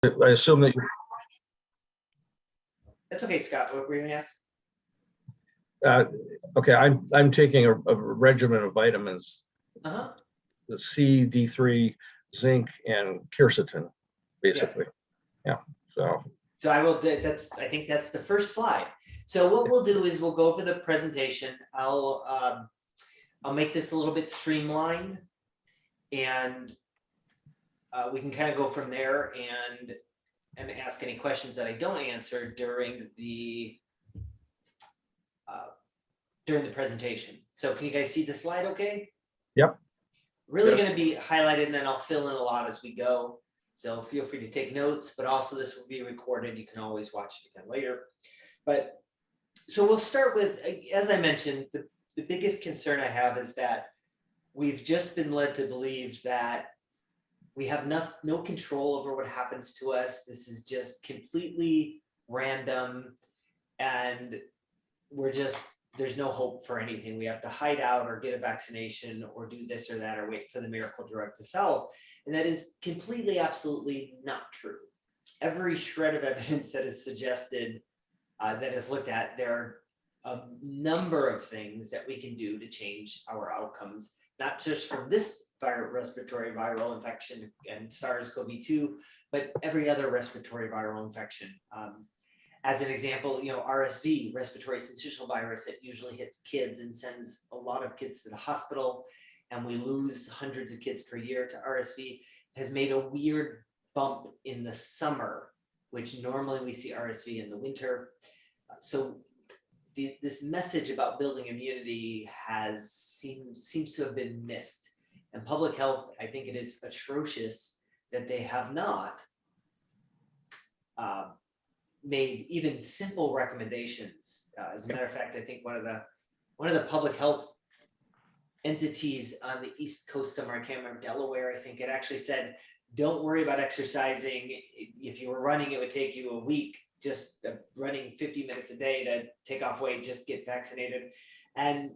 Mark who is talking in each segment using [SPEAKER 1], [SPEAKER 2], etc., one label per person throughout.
[SPEAKER 1] I assume that
[SPEAKER 2] That's okay, Scott. What were you going to ask?
[SPEAKER 1] okay, I'm taking a regimen of vitamins,
[SPEAKER 2] Uh-huh.
[SPEAKER 1] the C, D3, zinc, and quercetin, basically. Yeah.
[SPEAKER 2] So I will, I think that's the first slide. So what we'll do is we'll go over the presentation. I'll make this a little bit streamlined, and we can kind of go from there and ask any questions that I don't answer during the presentation. So can you guys see the slide okay?
[SPEAKER 1] Yep.
[SPEAKER 2] Really
[SPEAKER 1] Yes.
[SPEAKER 2] going to be highlighted, and then I'll fill in a lot as we go. So feel free to take notes, but also this will be recorded. You can always watch it again later. But so we'll start with, as I mentioned, the biggest concern I have is that we've just been led to believe that we have no control over what happens to us. This is just completely random, and there's no hope for anything. We have to hide out or get a vaccination or do this or that or wait for the miracle drug to sell. And that is completely, absolutely not true. Every shred of evidence that is suggested, that is looked at, there are a number of things that we can do to change our outcomes, not just from this respiratory viral infection and SARS-CoV-2, but every other respiratory viral infection. As an example, RSV, respiratory syncytial virus, that usually hits kids and sends a lot of kids to the hospital, and we lose hundreds of kids per year to RSV, has made a weird bump in the summer, which normally we see RSV in the winter. So this message about building immunity seems to have been missed. And public health, I think it is atrocious that they have not made even simple recommendations. As a matter of fact, I think one of the public health entities on the East Coast somewhere, I can't remember, Delaware, I think, it actually said, don't worry about exercising. If you were running, it would take you a week, just running 50 minutes a day to take off weight, just get vaccinated. And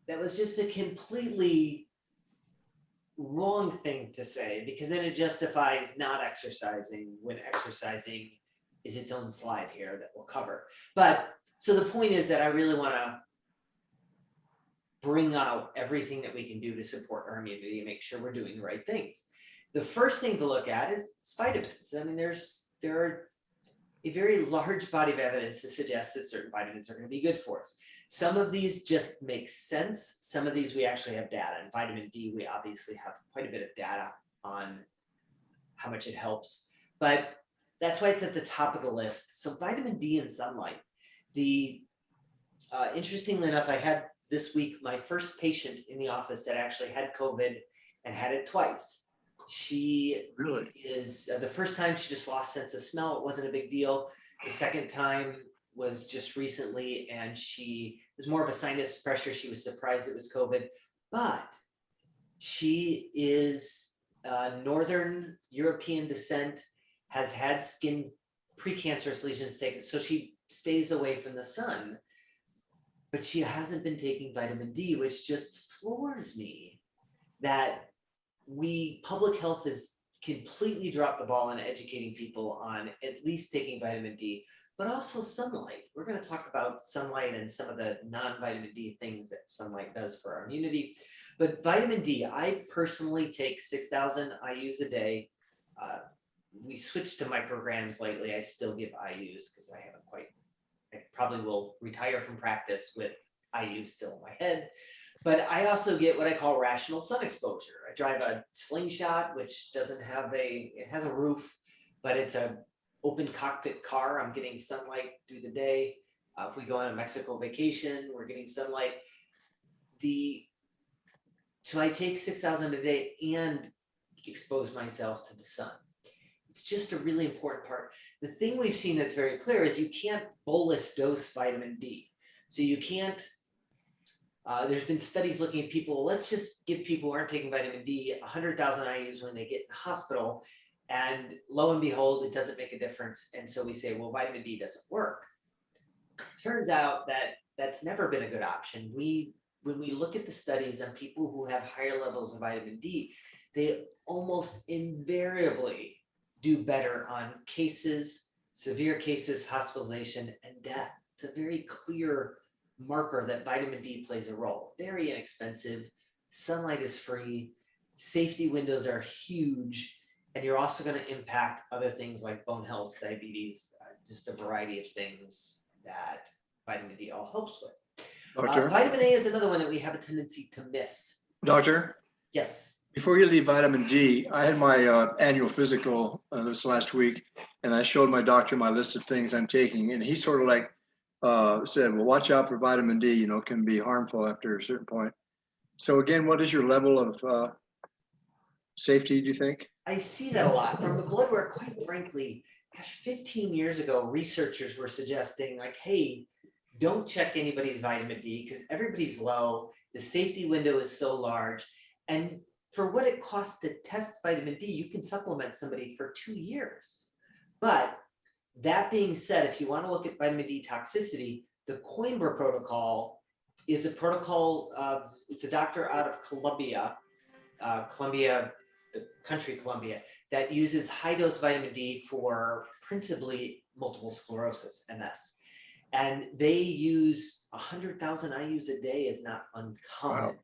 [SPEAKER 2] that was just a completely wrong thing to say, because then it justifies not exercising when exercising is its own slide here that we'll cover. But so the point is that I really want to bring out everything that we can do to support our immunity and make sure we're doing the right things. The first thing to look at is vitamins. I mean, there are a very large body of evidence to suggest that certain vitamins are going to be good for us. Some of these just make sense. Some of these we actually have data. And vitamin D, we obviously have quite a bit of data on how much it helps. But that's why it's at the top of the list. So vitamin D and sunlight. Interestingly enough, I had this week my first patient in the office that actually had COVID and had it twice. She really is, the first time she just lost sense of smell. It wasn't a big deal. The second time was just recently, and it was more of a sinus pressure. She was surprised it was COVID, but she is Northern European descent, has had skin precancerous lesions taken, so she stays away from the sun, but she hasn't been taking vitamin D, which just floors me that public health has completely dropped the ball on educating people on at least taking vitamin D, but also sunlight. We're going to talk about sunlight and some of the non-vitamin D things that sunlight does for our immunity. But vitamin D, I personally take 6,000 IUs a day. We switched to micrograms lately. I still give IUs because I probably will retire from practice with IU still in my head. But I also get what I call rational sun exposure. I drive a Slingshot, which it has a roof, but it's an open cockpit car. I'm getting sunlight through the day. If we go on a Mexico vacation, we're getting sunlight. So I take 6,000 a day and expose myself to the sun. It's just a really important part. The thing we've seen that's very clear is you can't bolus dose vitamin D. So you can't, there's been studies looking at people, let's just give people who aren't taking vitamin D 100,000 IUs when they get in the hospital, and lo and behold, it doesn't make a difference. And so we say, well, vitamin D doesn't work. Turns out that that's never been a good option. When we look at the studies on people who have higher levels of vitamin D, they almost invariably do better on cases, severe cases, hospitalization, and death. It's a very clear marker that vitamin D plays a role. Very inexpensive, sunlight is free, safety windows are huge, and you're also going to impact other things like bone health, diabetes, just a variety of things that vitamin D all helps with.
[SPEAKER 3] Doctor,
[SPEAKER 2] Vitamin A is another one that we have a tendency to miss.
[SPEAKER 3] Doctor,
[SPEAKER 2] Yes.
[SPEAKER 3] before you leave vitamin D, I had my annual physical this last week, and I showed my doctor my list of things I'm taking, and he sort of like said, well, watch out for vitamin D, it can be harmful after a certain point. So again, what is your level of safety, do you think?
[SPEAKER 2] I see that a lot from the blood work, quite frankly. Gosh, 15 years ago, researchers were suggesting like, hey, don't check anybody's vitamin D because everybody's low. The safety window is so large. And for what it costs to test vitamin D, you can supplement somebody for 2 years. But that being said, if you want to look at vitamin D toxicity, the Coimbra protocol is a protocol of, it's a doctor out of Colombia, the country Colombia, that uses high dose vitamin D for principally multiple sclerosis, MS. And they use 100,000 IUs a day is not uncommon.
[SPEAKER 3] Wow.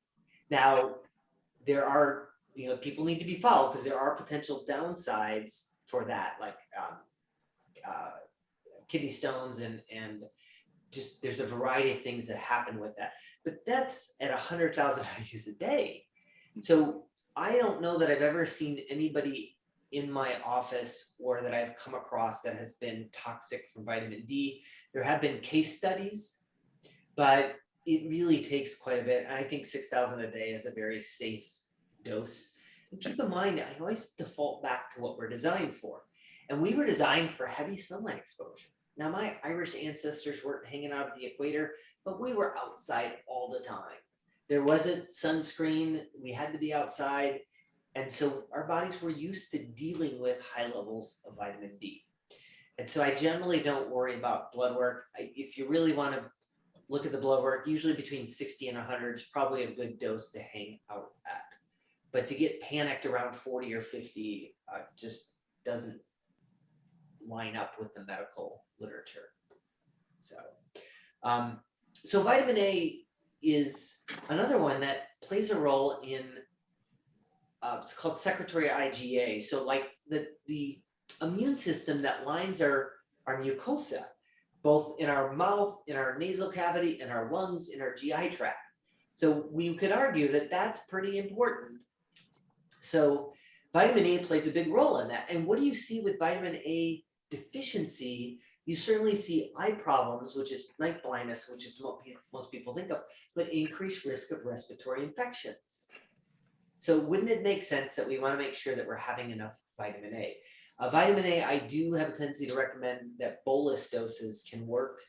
[SPEAKER 2] Now, there are, people need to be followed because there are potential downsides for that, like kidney stones and just there's a variety of things that happen with that. But that's at 100,000 IUs a day. So I don't know that I've ever seen anybody in my office or that I've come across that has been toxic from vitamin D. There have been case studies, but it really takes quite a bit. And I think 6,000 a day is a very safe dose. And keep in mind, I always default back to what we're designed for. And we were designed for heavy sunlight exposure. Now, my Irish ancestors weren't hanging out at the equator, but we were outside all the time. There wasn't sunscreen, we had to be outside. And so our bodies were used to dealing with high levels of vitamin D. And so I generally don't worry about blood work. If you really want to look at the blood work, usually between 60 and 100 is probably a good dose to hang out at. But to get panicked around 40 or 50 just doesn't line up with the medical literature. So vitamin A is another one that plays a role in it's called secretory IgA. So like the immune system that lines our mucosa, both in our mouth, in our nasal cavity, in our lungs, in our GI tract. So we could argue that that's pretty important. So vitamin A plays a big role in that. And what do you see with vitamin A deficiency? You certainly see eye problems, which is night blindness, which is what most people think of, but increased risk of respiratory infections. So wouldn't it make sense that we want to make sure that we're having enough vitamin A? Vitamin A, I do have a tendency to recommend that bolus doses can work.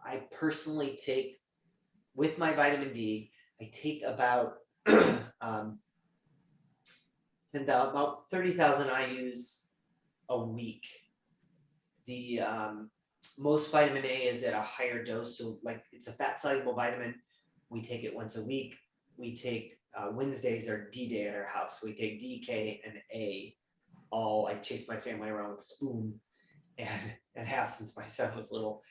[SPEAKER 2] I personally take, with my vitamin D, I take about about 30,000 IUs a week. The most vitamin A is at a higher dose, so like it's a fat soluble vitamin. We take it once a week. We take Wednesdays are D day at our house. We take D, K, and A. All I chase my family around with a spoon and have since my son was little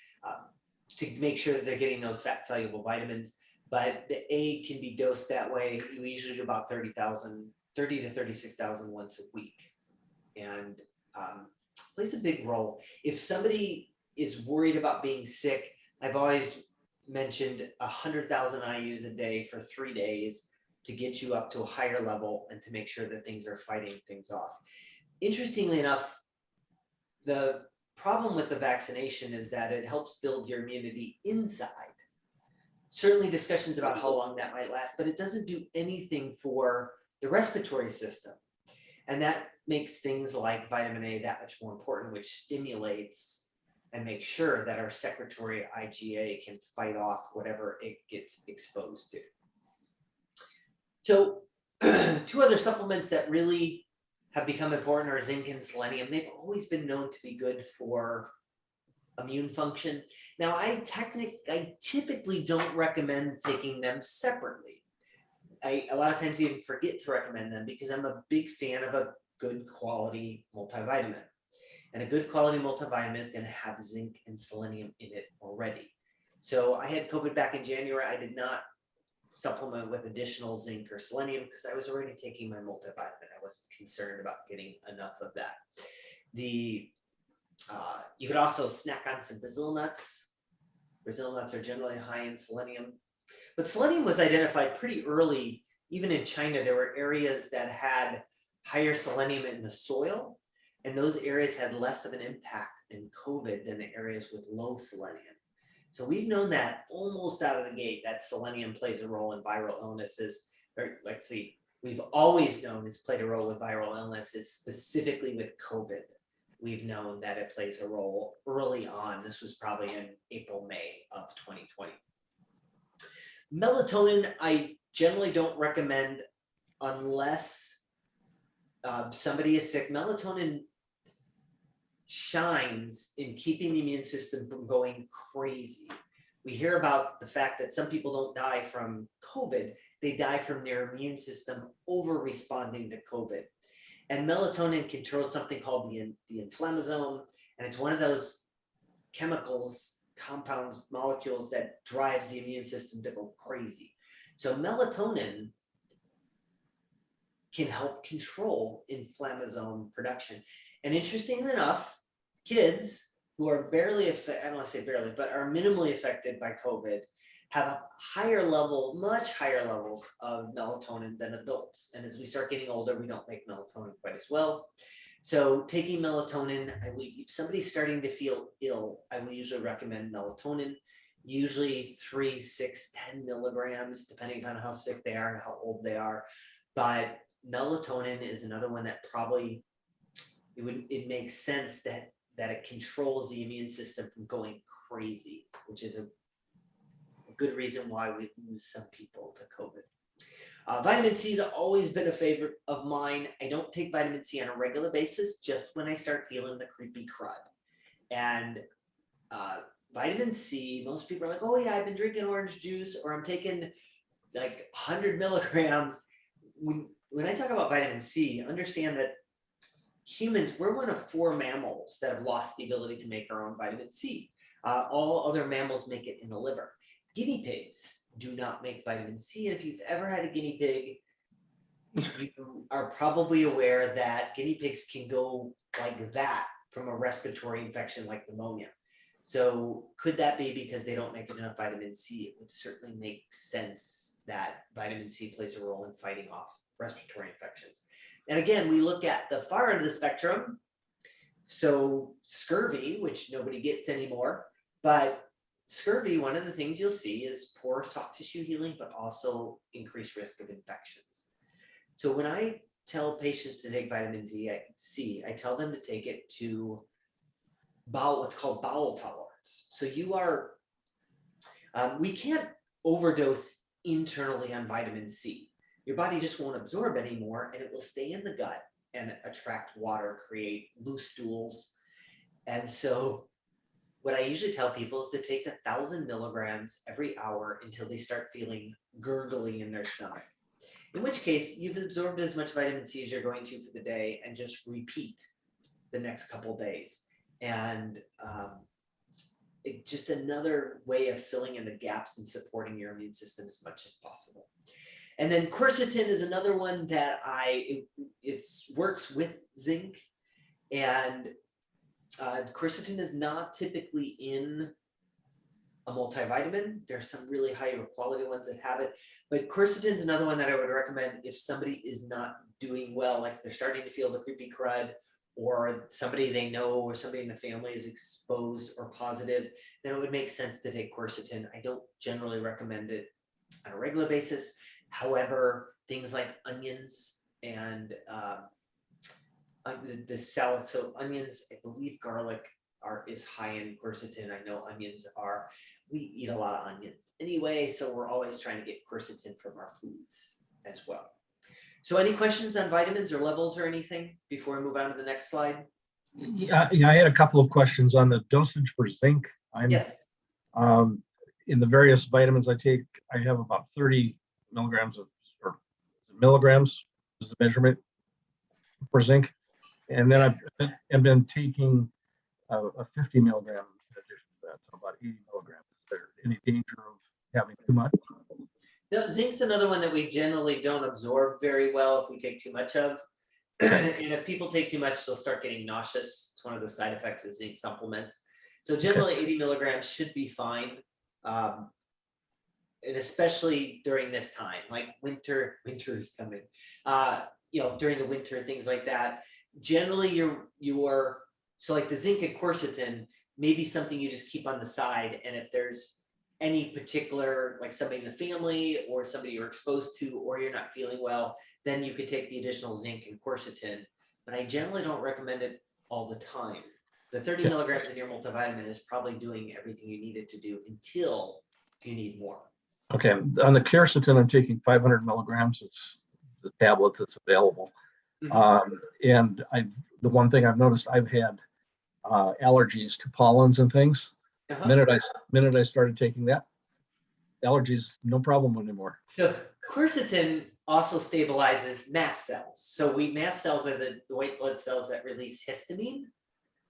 [SPEAKER 2] to make sure that they're getting those fat soluble vitamins. But the A can be dosed that way. We usually do about 30 to 36,000 once a week, and plays a big role. If somebody is worried about being sick, I've always mentioned 100,000 IUs a day for 3 days to get you up to a higher level and to make sure that things are fighting things off. Interestingly enough, the problem with the vaccination is that it helps build your immunity inside. Certainly discussions about how long that might last, but it doesn't do anything for the respiratory system. And that makes things like vitamin A that much more important, which stimulates and makes sure that our secretory IgA can fight off whatever it gets exposed to. So 2 other supplements that really have become important are zinc and selenium. They've always been known to be good for immune function. Now, I typically don't recommend taking them separately. A lot of times even forget to recommend them because I'm a big fan of a good quality multivitamin. And a good quality multivitamin is going to have zinc and selenium in it already. So I had COVID back in January. I did not supplement with additional zinc or selenium because I was already taking my multivitamin. I wasn't concerned about getting enough of that. You could also snack on some Brazil nuts. Brazil nuts are generally high in selenium. But selenium was identified pretty early. Even in China, there were areas that had higher selenium in the soil, and those areas had less of an impact in COVID than the areas with low selenium. So we've known that almost out of the gate, that selenium plays a role in viral illnesses. Or let's see, we've always known it's played a role with viral illnesses, specifically with COVID. We've known that it plays a role early on. This was probably in April, May of 2020. Melatonin, I generally don't recommend unless somebody is sick. Melatonin shines in keeping the immune system from going crazy. We hear about the fact that some people don't die from COVID, they die from their immune system over responding to COVID. And melatonin controls something called the inflammasome, and it's one of those chemicals, compounds, molecules that drives the immune system to go crazy. So melatonin can help control inflammasome production. And interestingly enough, kids who are barely affected, I don't want to say barely, but are minimally affected by COVID have a higher level, much higher levels of melatonin than adults. And as we start getting older, we don't make melatonin quite as well. So taking melatonin, if somebody's starting to feel ill, I will usually recommend melatonin, usually 3, 6, 10 milligrams, depending on how sick they are and how old they are. But melatonin is another one that probably, it makes sense that it controls the immune system from going crazy, which is a good reason why we lose some people to COVID. Vitamin C has always been a favorite of mine. I don't take vitamin C on a regular basis, just when I start feeling the creepy crud. And vitamin C, most people are like, oh yeah, I've been drinking orange juice, or I'm taking like 100 milligrams. When I talk about vitamin C, understand that humans, we're one of 4 mammals that have lost the ability to make our own vitamin C. All other mammals make it in the liver. Guinea pigs do not make vitamin C. And if you've ever had a guinea pig, you are probably aware that guinea pigs can go like that from a respiratory infection like pneumonia. So could that be because they don't make enough vitamin C? It would certainly make sense that vitamin C plays a role in fighting off respiratory infections. And again, we look at the far end of the spectrum. So scurvy, which nobody gets anymore, but scurvy, one of the things you'll see is poor soft tissue healing, but also increased risk of infections. So when I tell patients to take vitamin C, I tell them to take it to what's called bowel tolerance. So we can't overdose internally on vitamin C. Your body just won't absorb anymore, and it will stay in the gut and attract water, create loose stools. And so what I usually tell people is to take 1,000 milligrams every hour until they start feeling gurgly in their stomach. In which case, you've absorbed as much vitamin C as you're going to for the day, and just repeat the next couple days. And it's just another way of filling in the gaps and supporting your immune system as much as possible. And then quercetin is another one that it works with zinc, and quercetin is not typically in a multivitamin. There are some really higher quality ones that have it, but quercetin is another one that I would recommend if somebody is not doing well, like they're starting to feel the creepy crud, or somebody they know or somebody in the family is exposed or positive, then it would make sense to take quercetin. I don't generally recommend it on a regular basis. However, things like onions and the salad, so onions, I believe garlic is high in quercetin. I know onions are. We eat a lot of onions anyway, so we're always trying to get quercetin from our foods as well. So any questions on vitamins or levels or anything before we move on to the next slide?
[SPEAKER 1] Yeah, I had a couple of questions on the dosage for zinc.
[SPEAKER 2] Yes.
[SPEAKER 1] In the various vitamins I take, I have about 30 milligrams or milligrams is the measurement for zinc. And then I've been taking a 50 milligram in addition to that, so about 80 milligrams. Is there any danger of having too much?
[SPEAKER 2] No, zinc's another one that we generally don't absorb very well if we take too much of. And if people take too much, they'll start getting nauseous. It's one of the side effects of zinc supplements. So generally 80 milligrams should be fine. And especially during this time, like winter is coming, during the winter, things like that. Generally so like the zinc and quercetin may be something you just keep on the side. And if there's any particular, like somebody in the family or somebody you're exposed to, or you're not feeling well, then you could take the additional zinc and quercetin. But I generally don't recommend it all the time. The 30 milligrams in your multivitamin is probably doing everything you need it to do until you need more.
[SPEAKER 1] Okay, on the quercetin, I'm taking 500 milligrams. It's the tablet that's available. And the one thing I've noticed, I've had allergies to pollens and things. Minute I started taking that, allergies, no problem anymore.
[SPEAKER 2] So quercetin also stabilizes mast cells. So mast cells are the white blood cells that release histamine.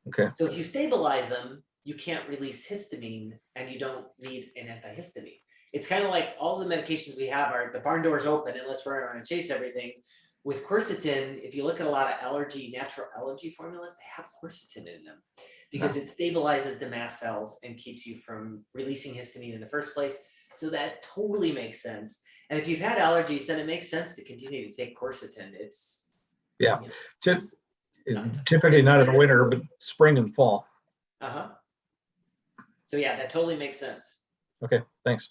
[SPEAKER 1] Okay.
[SPEAKER 2] So if you stabilize them, you can't release histamine and you don't need an antihistamine. It's kind of like all the medications we have are the barn doors open and let's run around and chase everything. With quercetin, if you look at a lot of natural allergy formulas, they have quercetin in them because it stabilizes the mast cells and keeps you from releasing histamine in the first place. So that totally makes sense. And if you've had allergies, then it makes sense to continue to take quercetin.
[SPEAKER 1] Typically not in the winter, but spring and fall.
[SPEAKER 2] So yeah, that totally makes sense.
[SPEAKER 1] Okay, thanks.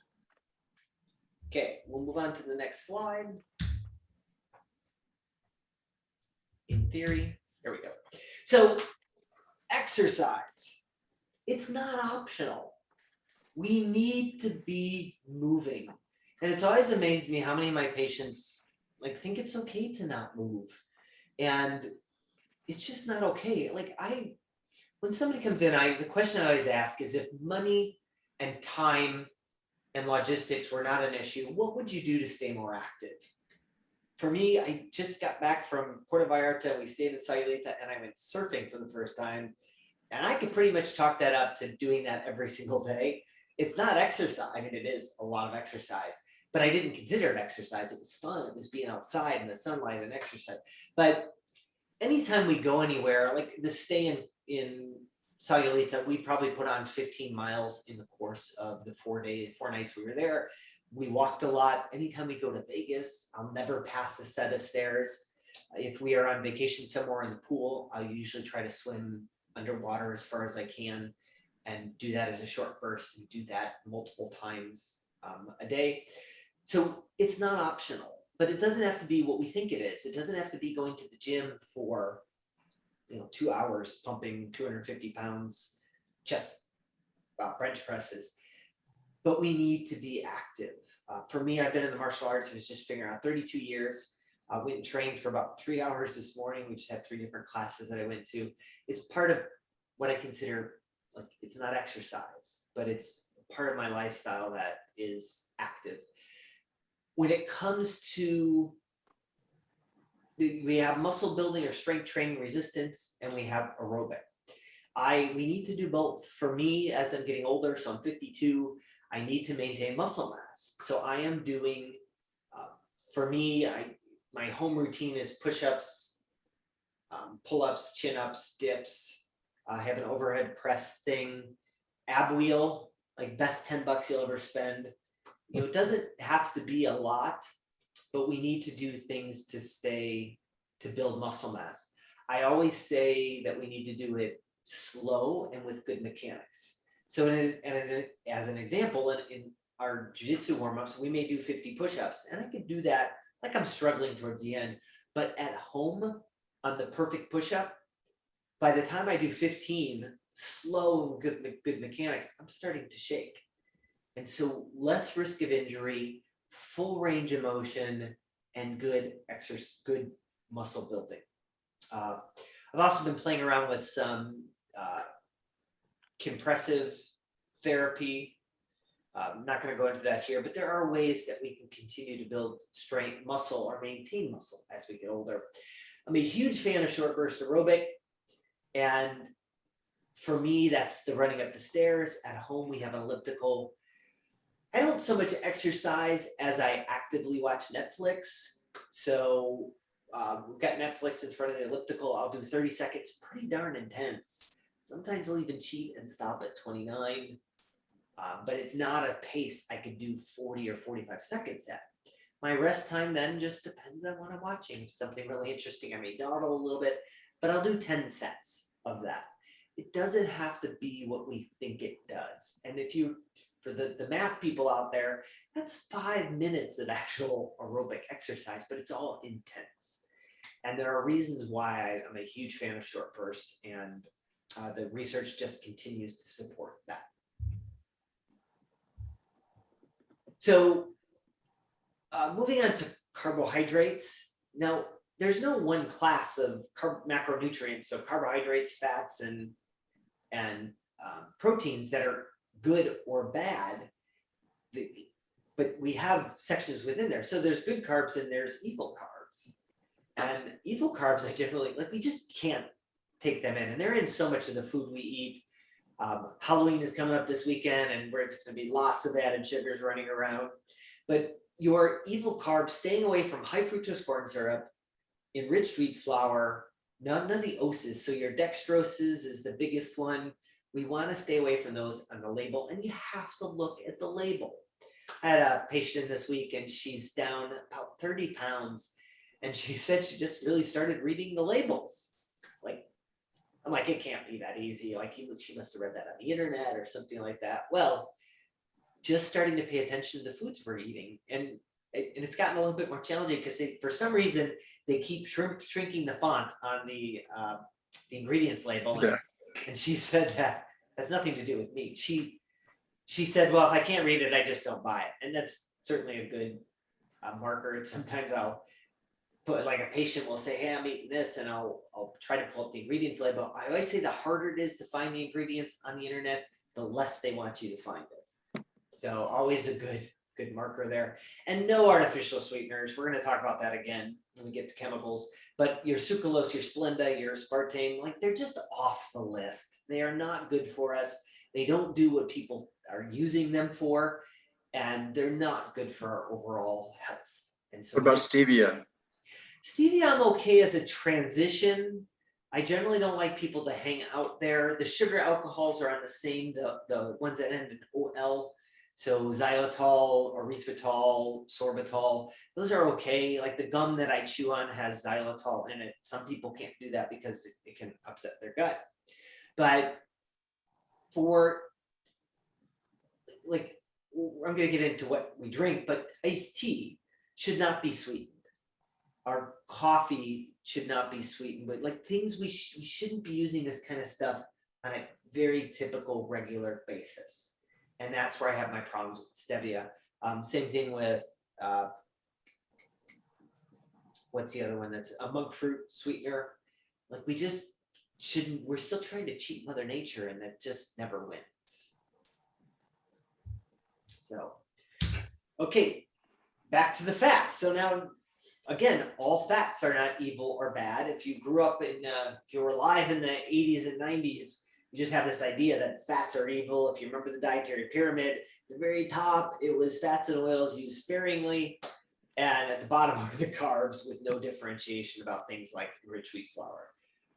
[SPEAKER 2] Okay, we'll move on to the next slide. In theory, here we go. So exercise, it's not optional. We need to be moving. And it's always amazed me how many of my patients think it's okay to not move. And it's just not okay. When somebody comes in, the question I always ask is, if money and time and logistics were not an issue, what would you do to stay more active? For me, I just got back from Puerto Vallarta. We stayed in Sayulita and I went surfing for the first time. And I could pretty much chalk that up to doing that every single day. It's not exercise. I mean, it is a lot of exercise, but I didn't consider it exercise. It was fun. It was being outside in the sunlight and exercise. But anytime we go anywhere, like the stay in Sayulita, we probably put on 15 miles in the course of the 4 nights we were there. We walked a lot. Anytime we go to Vegas, I'll never pass a set of stairs. If we are on vacation somewhere in the pool, I'll usually try to swim underwater as far as I can and do that as a short burst. We do that multiple times a day. So it's not optional, but it doesn't have to be what we think it is. It doesn't have to be going to the gym for 2 hours pumping 250 pounds chest bench presses. But we need to be active. For me, I've been in the martial arts. I was just figuring out 32 years. I went and trained for about 3 hours this morning. We just had 3 different classes that I went to. It's part of what I consider, it's not exercise, but it's part of my lifestyle that is active. When it comes to, we have muscle building or strength training, resistance, and we have aerobic. We need to do both. For me, as I'm getting older, so I'm 52, I need to maintain muscle mass. So I am doing, for me, my home routine is push-ups, pull-ups, chin-ups, dips. I have an overhead press thing, ab wheel, best $10 you'll ever spend. It doesn't have to be a lot, but we need to do things to build muscle mass. I always say that we need to do it slow and with good mechanics. So as an example, in our jiu-jitsu warm-ups, we may do 50 push-ups, and I could do that like I'm struggling towards the end, but at home on the perfect push-up, by the time I do 15, slow and good mechanics, I'm starting to shake. And so less risk of injury, full range of motion, and good exercise, good muscle building. I've also been playing around with some compressive therapy. I'm not going to go into that here, but there are ways that we can continue to build strength, muscle, or maintain muscle as we get older. I'm a huge fan of short burst aerobic. And for me, that's the running up the stairs. At home, we have an elliptical. I don't so much exercise as I actively watch Netflix. So we've got Netflix in front of the elliptical. I'll do 30 seconds, pretty darn intense. Sometimes I'll even cheat and stop at 29. But it's not a pace I could do 40 or 45 seconds at. My rest time then just depends on what I'm watching. If something really interesting, I may dawdle a little bit, but I'll do 10 sets of that. It doesn't have to be what we think it does. And if you, for the math people out there, that's 5 minutes of actual aerobic exercise, but it's all intense. And there are reasons why I'm a huge fan of short burst, and the research just continues to support that. So moving on to carbohydrates. Now, there's no one class of macronutrients, so carbohydrates, fats, and proteins that are good or bad. But we have sections within there. So there's good carbs and there's evil carbs. And evil carbs, I generally, like, we just can't take them in. And they're in so much of the food we eat. Halloween is coming up this weekend, and where it's going to be lots of added sugars running around. But your evil carbs, staying away from high fructose corn syrup, enriched wheat flour, none of the oses. So your dextroses is the biggest one. We want to stay away from those on the label, and you have to look at the label. I had a patient this week, and she's down about 30 pounds, and she said she just really started reading the labels. Like, I'm like, it can't be that easy. Like, she must have read that on the internet or something like that. Well, just starting to pay attention to the foods we're eating. And it's gotten a little bit more challenging because for some reason, they keep shrinking the font on the ingredients label.
[SPEAKER 3] Yeah.
[SPEAKER 2] And she said that has nothing to do with me. She said, well, if I can't read it, I just don't buy it. And that's certainly a good marker. And sometimes I'll put, like, a patient will say, hey, I'm eating this, and I'll try to pull up the ingredients label. I always say the harder it is to find the ingredients on the internet, the less they want you to find it. So always a good marker there. And no artificial sweeteners. We're going to talk about that again when we get to chemicals. But your sucralose, your Splenda, your aspartame, like, they're just off the list. They are not good for us. They don't do what people are using them for, and they're not good for our overall health. And so
[SPEAKER 3] What about stevia?
[SPEAKER 2] Stevia, I'm okay as a transition. I generally don't like people to hang out there. The sugar alcohols are on the same, the ones that end in OL. So xylitol, erythritol, sorbitol, those are okay. Like, the gum that I chew on has xylitol in it. Some people can't do that because it can upset their gut. But for, like, I'm going to get into what we drink, but iced tea should not be sweetened. Our coffee should not be sweetened, but, like, things we shouldn't be using this kind of stuff on a very typical, regular basis. And that's where I have my problems with stevia. Same thing with, what's the other one? That's a monk fruit sweetener. Like, we just shouldn't, we're still trying to cheat Mother Nature, and that just never wins. So, okay, back to the fats. So now, again, all fats are not evil or bad. If you grew up in, if you were alive in the 80s and 90s, you just have this idea that fats are evil. If you remember the dietary pyramid, at the very top, it was fats and oils used sparingly. And at the bottom are the carbs, with no differentiation about things like enriched wheat flour.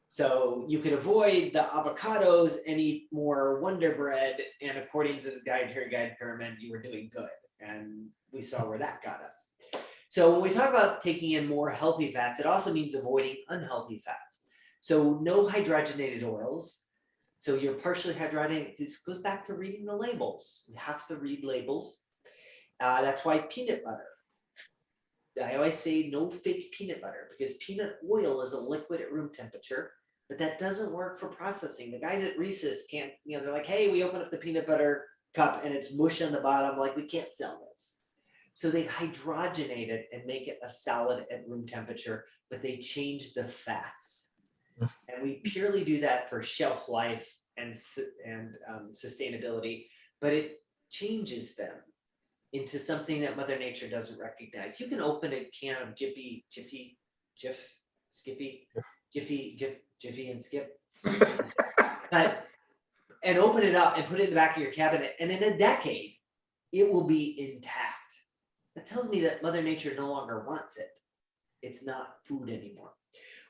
[SPEAKER 2] So you could avoid the avocados and eat more Wonder Bread. And according to the dietary guide pyramid, you were doing good. And we saw where that got us. So when we talk about taking in more healthy fats, it also means avoiding unhealthy fats. So no hydrogenated oils. So you're partially hydrogenated. This goes back to reading the labels. You have to read labels. That's why peanut butter. I always say no fake peanut butter, because peanut oil is a liquid at room temperature, but that doesn't work for processing. The guys at Reese's can't, they're like, hey, we open up the peanut butter cup and it's mush on the bottom. Like, we can't sell this. So they hydrogenate it and make it a solid at room temperature, but they change the fats. And we purely do that for shelf life and sustainability, but it changes them into something that Mother Nature doesn't recognize. You can open a can of Jif Skippy, Jiffy and Skip. But, and open it up and put it in the back of your cabinet, and in a decade, it will be intact. That tells me that Mother Nature no longer wants it. It's not food anymore.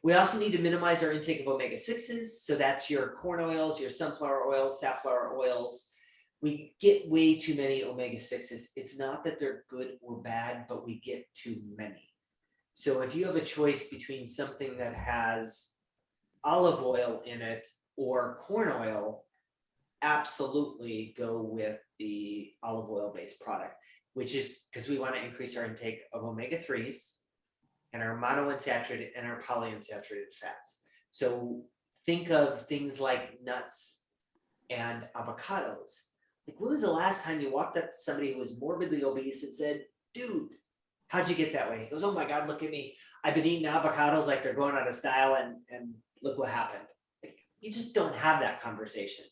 [SPEAKER 2] We also need to minimize our intake of omega-6s. So that's your corn oils, your sunflower oils, safflower oils. We get way too many omega-6s. It's not that they're good or bad, but we get too many. So if you have a choice between something that has olive oil in it or corn oil, absolutely go with the olive oil based product, which is because we want to increase our intake of omega-3s and our monounsaturated and our polyunsaturated fats. So think of things like nuts and avocados. Like, when was the last time you walked up to somebody who was morbidly obese and said, dude, how'd you get that way? He goes, oh my God, look at me. I've been eating avocados like they're going out of style, and look what happened. Like, you just don't have that conversation.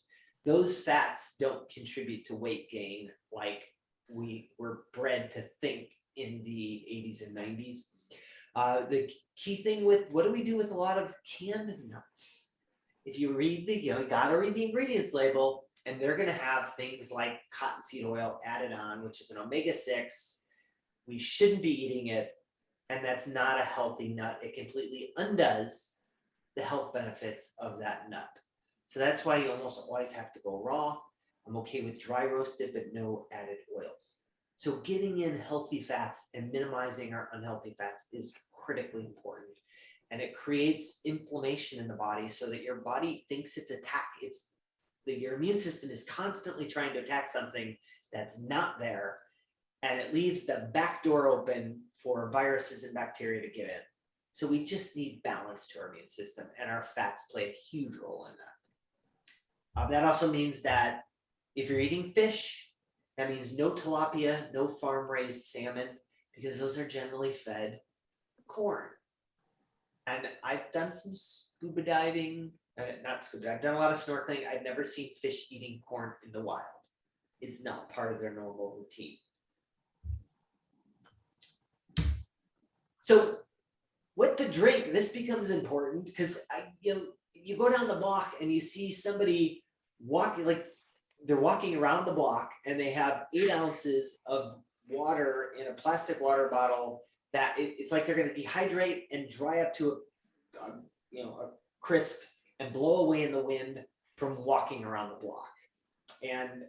[SPEAKER 2] Those fats don't contribute to weight gain like we were bred to think in the 80s and 90s. The key thing with, what do we do with a lot of canned nuts? If you read the, you gotta read the ingredients label, and they're gonna have things like cottonseed oil added on, which is an omega-6. We shouldn't be eating it, and that's not a healthy nut. It completely undoes the health benefits of that nut. So that's why you almost always have to go raw. I'm okay with dry roasted, but no added oils. So getting in healthy fats and minimizing our unhealthy fats is critically important. And it creates inflammation in the body so that your body thinks it's your immune system is constantly trying to attack something that's not there. And it leaves the back door open for viruses and bacteria to get in. So we just need balance to our immune system, and our fats play a huge role in that. That also means that if you're eating fish, that means no tilapia, no farm-raised salmon, because those are generally fed corn. And I've done some scuba diving, not scuba, I've done a lot of snorkeling. I've never seen fish eating corn in the wild. It's not part of their normal routine. So what to drink, this becomes important because you go down the block and you see somebody walking, like they're walking around the block, and they have 8 ounces of water in a plastic water bottle that it's like they're going to dehydrate and dry up to a crisp and blow away in the wind from walking around the block. And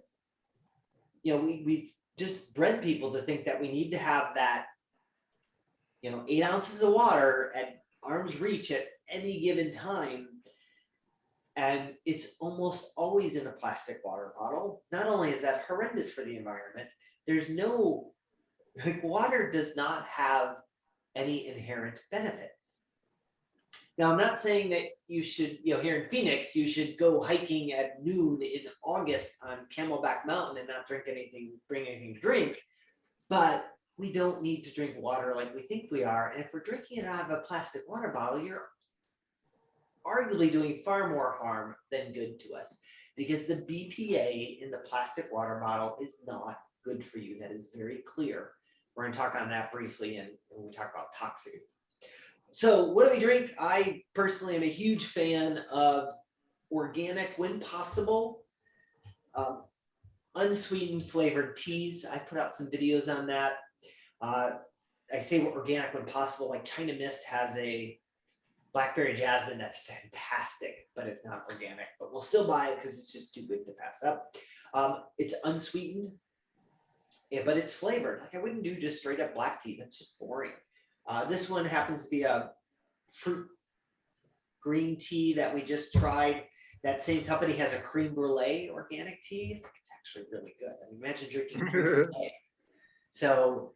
[SPEAKER 2] we've just bred people to think that we need to have that 8 ounces of water at arm's reach at any given time. And it's almost always in a plastic water bottle. Not only is that horrendous for the environment, there's no, water does not have any inherent benefits. Now, I'm not saying that you should, here in Phoenix, you should go hiking at noon in August on Camelback Mountain and not drink anything, bring anything to drink. But we don't need to drink water like we think we are. And if we're drinking it out of a plastic water bottle, you're arguably doing far more harm than good to us, because the BPA in the plastic water bottle is not good for you. That is very clear. We're going to talk on that briefly when we talk about toxins. So what do we drink? I personally am a huge fan of organic, when possible, unsweetened flavored teas. I put out some videos on that. I say organic when possible. Like China Mist has a blackberry jasmine that's fantastic, but it's not organic. But we'll still buy it because it's just too good to pass up. It's unsweetened, but it's flavored. Like, I wouldn't do just straight up black tea. That's just boring. This one happens to be a fruit green tea that we just tried. That same company has a creme brulee organic tea. It's actually really good. I mean, imagine drinking creme brulee. So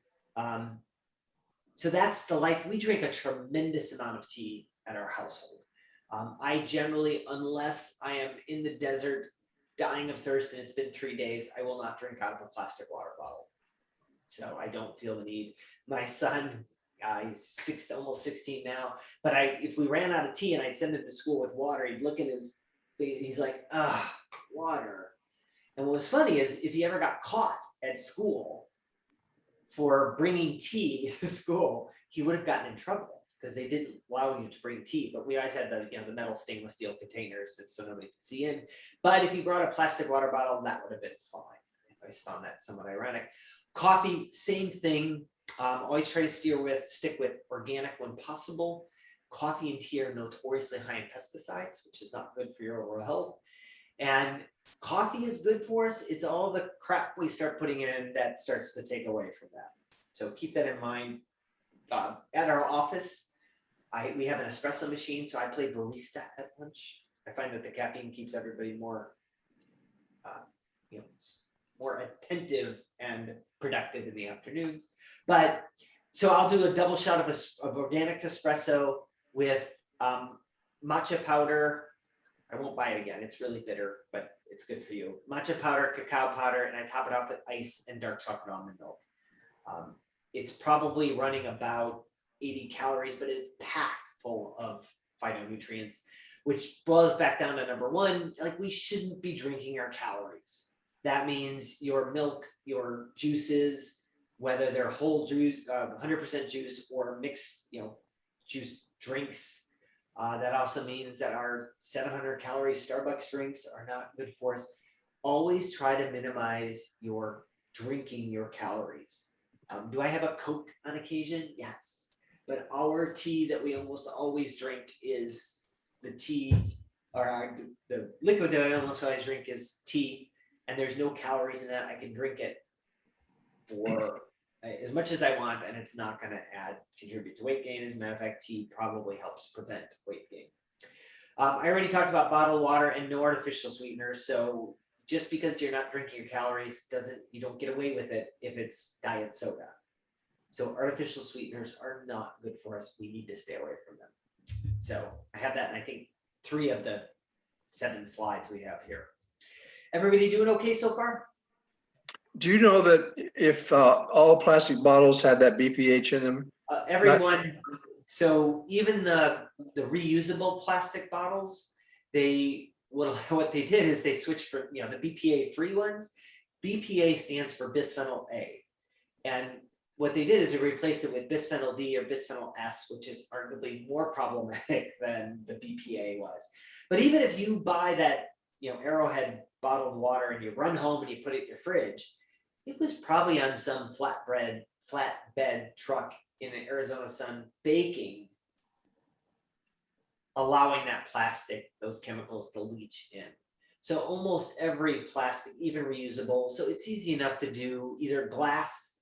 [SPEAKER 2] that's the life. We drink a tremendous amount of tea at our household. I generally, unless I am in the desert dying of thirst and it's been 3 days, I will not drink out of a plastic water bottle. So I don't feel the need. My son, he's almost 16 now, but if we ran out of tea and I'd send him to school with water, he'd look at he's like, water. And what was funny is if he ever got caught at school for bringing tea to school, he would have gotten in trouble. because they didn't allow you to bring tea, but we always had the, the metal stainless steel containers so nobody could see in. But if you brought a plastic water bottle, that would have been fine. I always found that somewhat ironic. Coffee, same thing. Always try to stick with organic when possible. Coffee and tea are notoriously high in pesticides, which is not good for your overall health. And coffee is good for us. It's all the crap we start putting in that starts to take away from that. So keep that in mind. At our office, we have an espresso machine, so I play barista at lunch. I find that the caffeine keeps everybody more, more attentive and productive in the afternoons. But so I'll do a double shot of organic espresso with matcha powder. I won't buy it again. It's really bitter, but it's good for you. Matcha powder, cacao powder, and I top it off with ice and dark chocolate almond milk. It's probably running about 80 calories, but it's packed full of phytonutrients, which boils back down to number one, like we shouldn't be drinking our calories. That means your milk, your juices, whether they're whole juice, 100% juice or mixed, juice drinks. That also means that our 700 calorie Starbucks drinks are not good for us. Always try to minimize your drinking your calories. Do I have a Coke on occasion? Yes. But our tea that we almost always drink is the tea, or the liquid that I almost always drink is tea, and there's no calories in that. I can drink it for as much as I want, and it's not going to contribute to weight gain. As a matter of fact, tea probably helps prevent weight gain. I already talked about bottled water and no artificial sweeteners. So just because you're not drinking your calories you don't get away with it if it's diet soda. So artificial sweeteners are not good for us. We need to stay away from them. So I have that in, I think, 3 of the 7 slides we have here. Everybody doing okay so far?
[SPEAKER 3] Do you know that if all plastic bottles had that BPH in them?
[SPEAKER 2] Everyone. So even the reusable plastic bottles, what they did is they switched from the BPA free ones. BPA stands for bisphenol A, and what they did is they replaced it with bisphenol D or bisphenol S, which is arguably more problematic than the BPA was. But even if you buy that Arrowhead bottled water and you run home and you put it in your fridge, it was probably on some flatbed truck in the Arizona sun baking, allowing that plastic, those chemicals to leach in. So almost every plastic, even reusable, so it's easy enough to do either glass.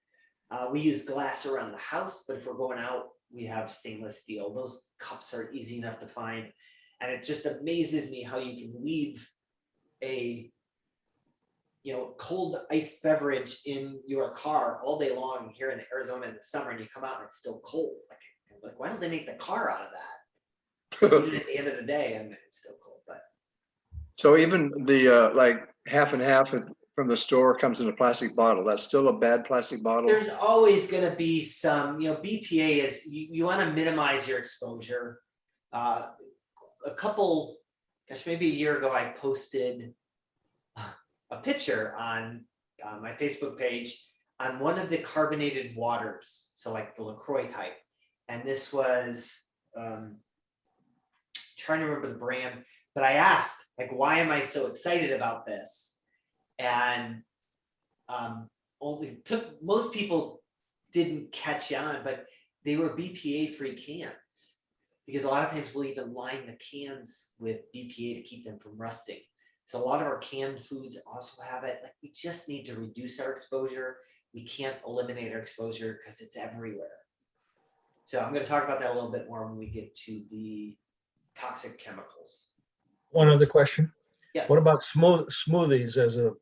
[SPEAKER 2] We use glass around the house, but if we're going out, we have stainless steel. Those cups are easy enough to find. And it just amazes me how you can leave a cold iced beverage in your car all day long here in Arizona in the summer, and you come out and it's still cold. Like why don't they make the car out of that? At the end of the day, and it's still cold. But
[SPEAKER 3] so even the like half and half from the store comes in a plastic bottle. That's still a bad plastic bottle.
[SPEAKER 2] There's always going to be some. BPA is you want to minimize your exposure. Maybe a year ago, I posted a picture on my Facebook page on one of the carbonated waters, so like the LaCroix type, and this was trying to remember the brand, but I asked why am I so excited about this, and most people didn't catch on, but they were BPA free cans, because a lot of times we'll even line the cans with BPA to keep them from rusting. So a lot of our canned foods also have it. We just need to reduce our exposure. We can't eliminate our exposure because it's everywhere. So I'm going to talk about that a little bit more when we get to the toxic chemicals.
[SPEAKER 1] One other question.
[SPEAKER 2] Yes.
[SPEAKER 1] What about smoothies as a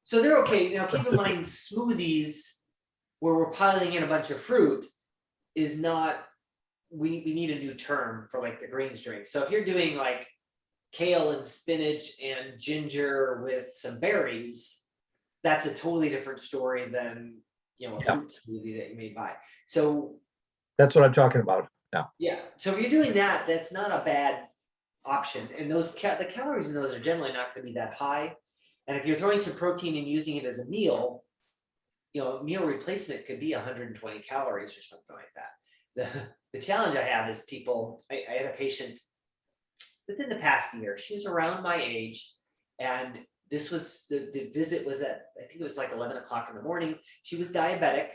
[SPEAKER 2] So they're okay. Now keep in mind, smoothies where we're piling in a bunch of fruit is not, we need a new term for the greens drink. So if you're doing kale and spinach and ginger with some berries, that's a totally different story than a fruit smoothie that you may buy. So
[SPEAKER 1] that's what I'm talking about.
[SPEAKER 2] Yeah. So if you're doing that, that's not a bad option. And those the calories in those are generally not going to be that high. And if you're throwing some protein and using it as a meal, meal replacement could be 120 calories or something like that. The challenge I have is people, I had a patient within the past year, she was around my age, and this was, the visit was at, I think it was like 11 o'clock in the morning. She was diabetic.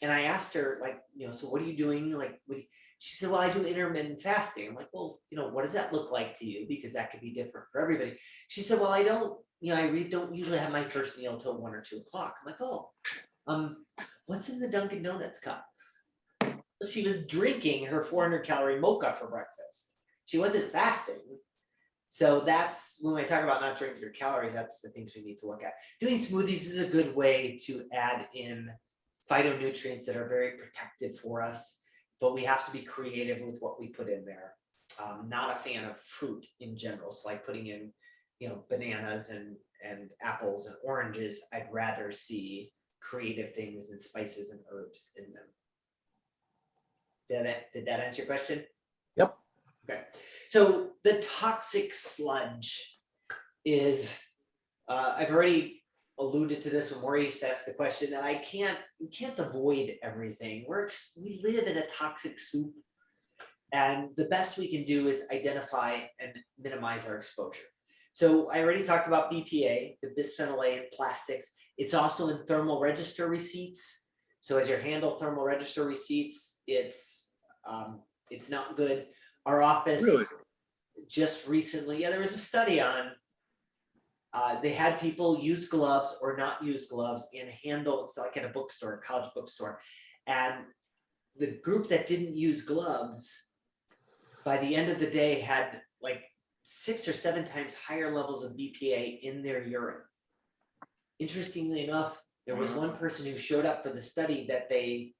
[SPEAKER 2] And I asked her, like, so what are you doing? Like, she said, well, I do intermittent fasting. I'm like, well, what does that look like to you? Because that could be different for everybody. She said, well, I don't, I really don't usually have my first meal until 1 or 2 o'clock. I'm like, oh, what's in the Dunkin' Donuts cup? Well, she was drinking her 400-calorie mocha for breakfast. She wasn't fasting. So that's when I talk about not drinking your calories, that's the things we need to look at. Doing smoothies is a good way to add in phytonutrients that are very protective for us, but we have to be creative with what we put in there. Not a fan of fruit in general, so like putting in, bananas and apples and oranges. I'd rather see creative things and spices and herbs in them. Did that answer your question?
[SPEAKER 1] Yep.
[SPEAKER 2] Okay. So the toxic sludge is, I've already alluded to this when Maurice asked the question, that we can't avoid everything. We live in a toxic soup, and the best we can do is identify and minimize our exposure. So I already talked about BPA, the bisphenol A in plastics. It's also in thermal register receipts. So as you handle thermal register receipts, it's not good. Our office
[SPEAKER 3] Really?
[SPEAKER 2] just recently, there was a study on, they had people use gloves or not use gloves and handle, it's like at a bookstore, a college bookstore. And the group that didn't use gloves, by the end of the day, had like 6 or 7 times higher levels of BPA in their urine. Interestingly enough, there was one person who showed up for the study that they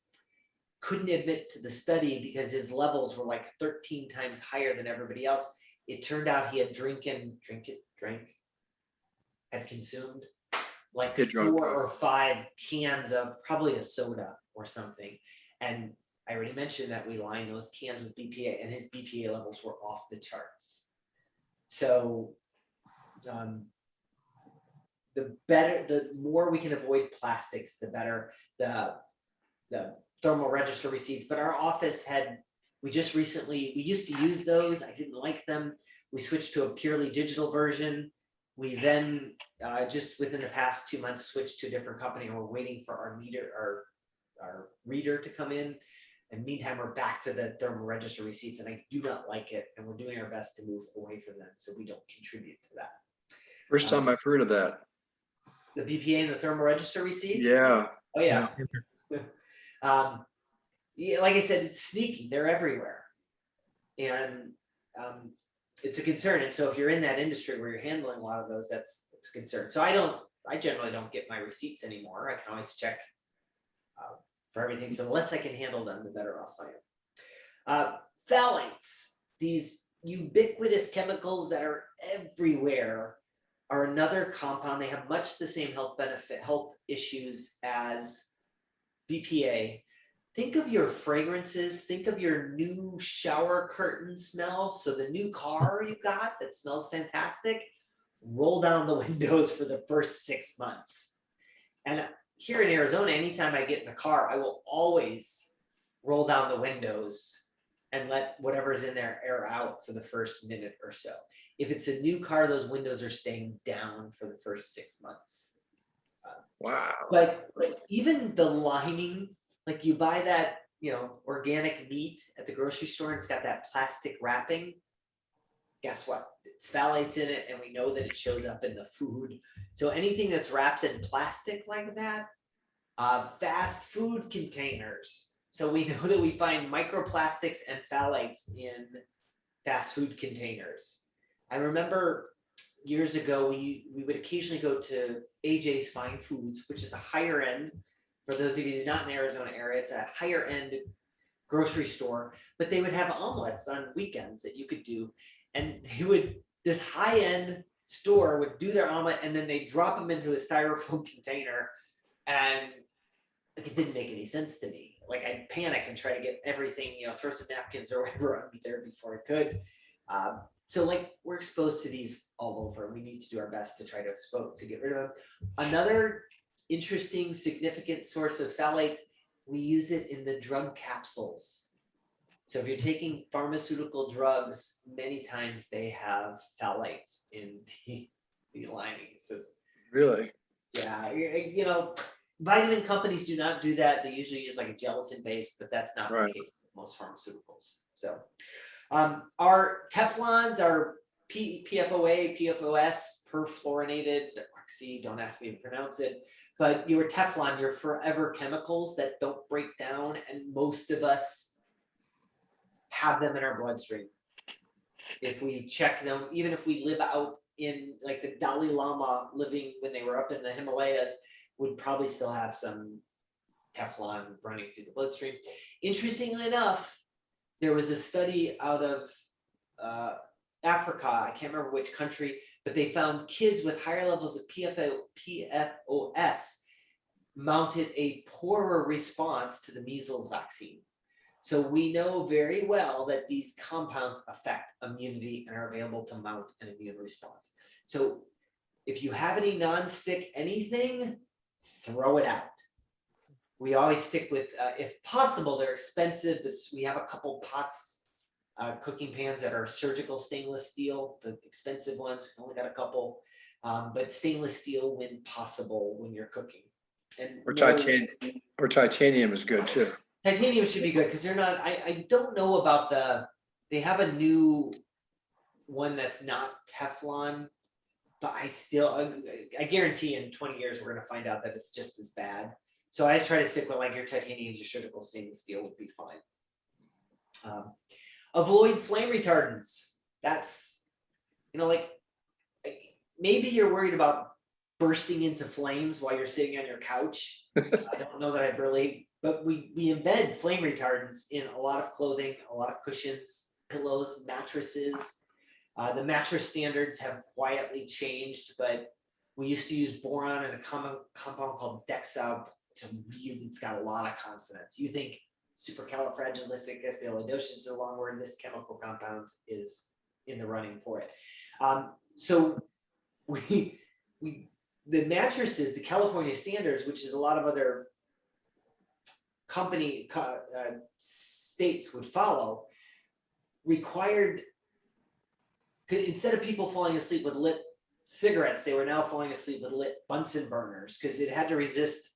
[SPEAKER 2] couldn't admit to the study because his levels were like 13 times higher than everybody else. It turned out he had had consumed like 4 or 5 cans of probably a soda or something. And I already mentioned that we lined those cans with BPA, and his BPA levels were off the charts. So the more we can avoid plastics, the better. The thermal register receipts, but our office we used to use those. I didn't like them. We switched to a purely digital version. We then just within the past 2 months switched to a different company, and we're waiting for our reader to come in. And meantime, we're back to the thermal register receipts, and I do not like it. And we're doing our best to move away from them so we don't contribute to that.
[SPEAKER 3] First time I've heard of that.
[SPEAKER 2] The BPA and the thermal register receipts?
[SPEAKER 3] Yeah.
[SPEAKER 2] Oh yeah. Yeah, like I said, it's sneaky. They're everywhere. And it's a concern. And so if you're in that industry where you're handling a lot of those, that's a concern. So I generally don't get my receipts anymore. I can always check for everything. So the less I can handle them, the better off I am. Phthalates, these ubiquitous chemicals that are everywhere, are another compound. They have much the same health issues as BPA. Think of your fragrances, think of your new shower curtain smell. So the new car you got that smells fantastic, roll down the windows for the first 6 months. And here in Arizona, anytime I get in the car, I will always roll down the windows and let whatever's in there air out for the first minute or so. If it's a new car, those windows are staying down for the first 6 months.
[SPEAKER 3] Wow.
[SPEAKER 2] But even the lining, like you buy that, organic meat at the grocery store and it's got that plastic wrapping. Guess what? It's phthalates in it, and we know that it shows up in the food. So anything that's wrapped in plastic like that, fast food containers. So we know that we find microplastics and phthalates in fast food containers. I remember years ago, we would occasionally go to AJ's Fine Foods, which is a higher end. For those of you not in the Arizona area, it's a higher end grocery store, but they would have omelets on weekends that you could do. And this high end store would do their omelet, and then they drop them into a styrofoam container. And it didn't make any sense to me. Like I'd panic and try to get everything, throw some napkins or whatever on there before I could. So like we're exposed to these all over. We need to do our best to try to get rid of them. Another interesting, significant source of phthalates. We use it in the drug capsules. So if you're taking pharmaceutical drugs, many times they have phthalates in the linings. So,
[SPEAKER 3] Really?
[SPEAKER 2] yeah, you know, vitamin companies do not do that. They usually use like a gelatin base, but that's not
[SPEAKER 3] Right.
[SPEAKER 2] the case with most pharmaceuticals. So our Teflons are PFOA, PFOS, perfluorinated, oxy, don't ask me to pronounce it, but your Teflon, your forever chemicals that don't break down, and most of us have them in our bloodstream. If we check them, even if we live out in like the Dalai Lama living when they were up in the Himalayas, would probably still have some Teflon running through the bloodstream. Interestingly enough, there was a study out of Africa, I can't remember which country, but they found kids with higher levels of PFOS mounted a poorer response to the measles vaccine. So we know very well that these compounds affect immunity and are available to mount an immune response. So if you have any non-stick anything, throw it out. We always stick with, if possible, they're expensive, but we have a couple pots, cooking pans that are surgical stainless steel, the expensive ones, we've only got a couple, but stainless steel when possible when you're cooking. And
[SPEAKER 3] Titanium is good too.
[SPEAKER 2] Titanium should be good because they're not, I don't know about they have a new one that's not Teflon, but I guarantee in 20 years, we're going to find out that it's just as bad. So I just try to stick with like your titaniums or surgical stainless steel would be fine. Avoid flame retardants. That's, you know, like maybe you're worried about bursting into flames while you're sitting on your couch. I don't know that I've really, but we embed flame retardants in a lot of clothing, a lot of cushions, pillows, mattresses. The mattress standards have quietly changed, but we used to use boron and a compound called Dexab to really, it's got a lot of consonants. You think supercalifragilisticexpialidocious is a long word, this chemical compound is in the running for it. So the mattresses, the California standards, which is a lot of other states would follow, required, instead of people falling asleep with lit cigarettes, they were now falling asleep with lit Bunsen burners because it had to resist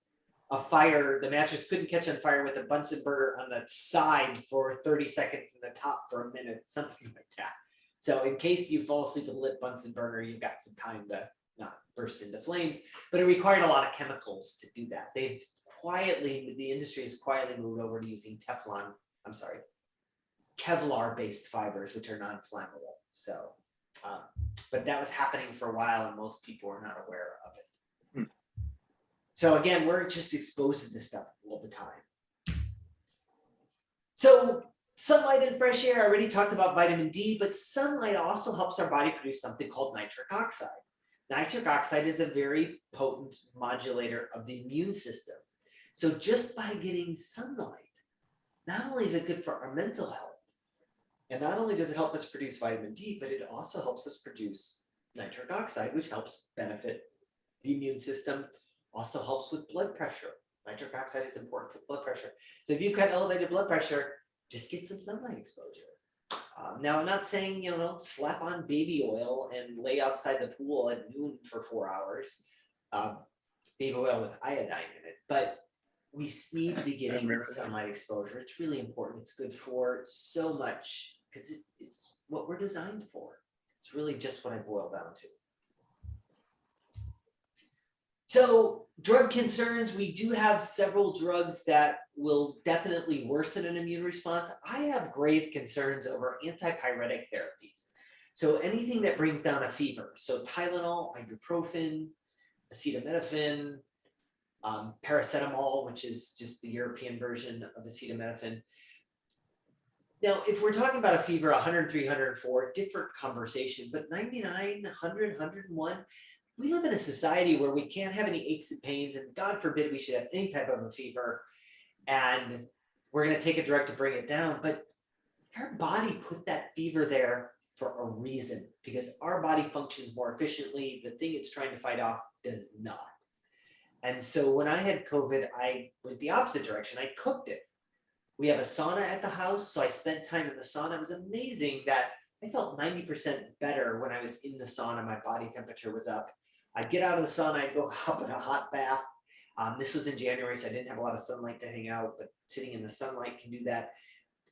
[SPEAKER 2] a fire. The mattress couldn't catch on fire with a Bunsen burner on the side for 30 seconds and the top for a minute, something like that. So in case you fall asleep with a lit Bunsen burner, you've got some time to not burst into flames, but it required a lot of chemicals to do that. The industry has quietly moved over to using Kevlar-based fibers, which are non-flammable. So, but that was happening for a while and most people were not aware of it. So again, we're just exposed to this stuff all the time. So sunlight and fresh air, I already talked about vitamin D, but sunlight also helps our body produce something called nitric oxide. Nitric oxide is a very potent modulator of the immune system. So just by getting sunlight, not only is it good for our mental health, and not only does it help us produce vitamin D, but it also helps us produce nitric oxide, which helps benefit the immune system, also helps with blood pressure. Nitric oxide is important for blood pressure. So if you've got elevated blood pressure, just get some sunlight exposure. Now, I'm not saying, slap on baby oil and lay outside the pool at noon for 4 hours, baby oil with iodine in it, but we need to be getting sunlight exposure. It's really important. It's good for so much because it's what we're designed for. It's really just what I boil down to. So drug concerns, we do have several drugs that will definitely worsen an immune response. I have grave concerns over antipyretic therapies. So anything that brings down a fever. So Tylenol, ibuprofen, acetaminophen, paracetamol, which is just the European version of acetaminophen. Now, if we're talking about a fever, 103, 104, different conversation, but 99, 100, 101, we live in a society where we can't have any aches and pains, and God forbid we should have any type of a fever, and we're going to take a drug to bring it down. But our body put that fever there for a reason, because our body functions more efficiently. The thing it's trying to fight off does not. And so when I had COVID, I went the opposite direction. I cooked it. We have a sauna at the house, so I spent time in the sauna. It was amazing that I felt 90% better when I was in the sauna. My body temperature was up. I'd get out of the sauna, I'd go hop in a hot bath. This was in January, so I didn't have a lot of sunlight to hang out, but sitting in the sunlight can do that.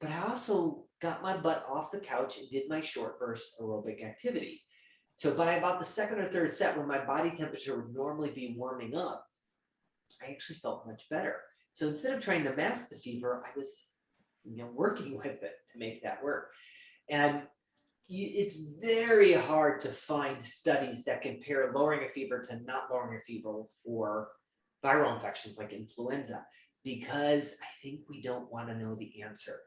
[SPEAKER 2] But I also got my butt off the couch and did my short burst aerobic activity. So by about the second or third set, when my body temperature would normally be warming up, I actually felt much better. So instead of trying to mask the fever, I was, working with it to make that work. And it's very hard to find studies that compare lowering a fever to not lowering a fever for viral infections like influenza, because I think we don't want to know the answer,